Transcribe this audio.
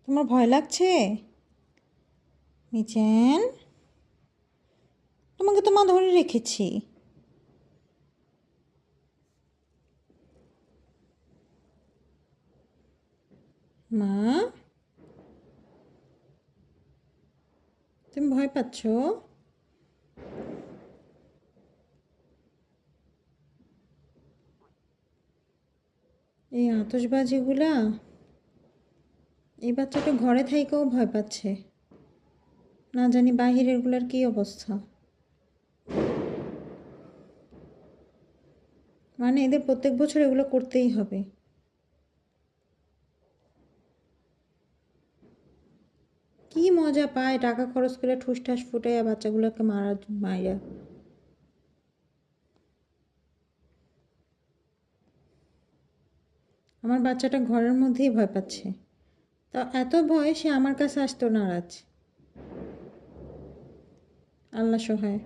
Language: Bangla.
তোমার ভয় লাগছে? মিচেন, তোমাকে তো মা ধরে রেখেছি। মা, তুমি ভয় পাচ্ছ? এই আতশবাজিগুলা, এই বাচ্চাটা ঘরে থাইকেও ভয় পাচ্ছে, না জানি বাহিরেরগুলার কী অবস্থা। মানে এদের প্রত্যেক বছর এগুলো করতেই হবে। কি মজা পায় টাকা খরচ করে ঠুসঠাস ফুটাইয়া বাচ্চাগুলোকে মাইরা। আমার বাচ্চাটা ঘরের মধ্যেই ভয় পাচ্ছে, তা এত ভয় সে আমার কাছে আসতো নারাজ। আল্লাহ সহায়।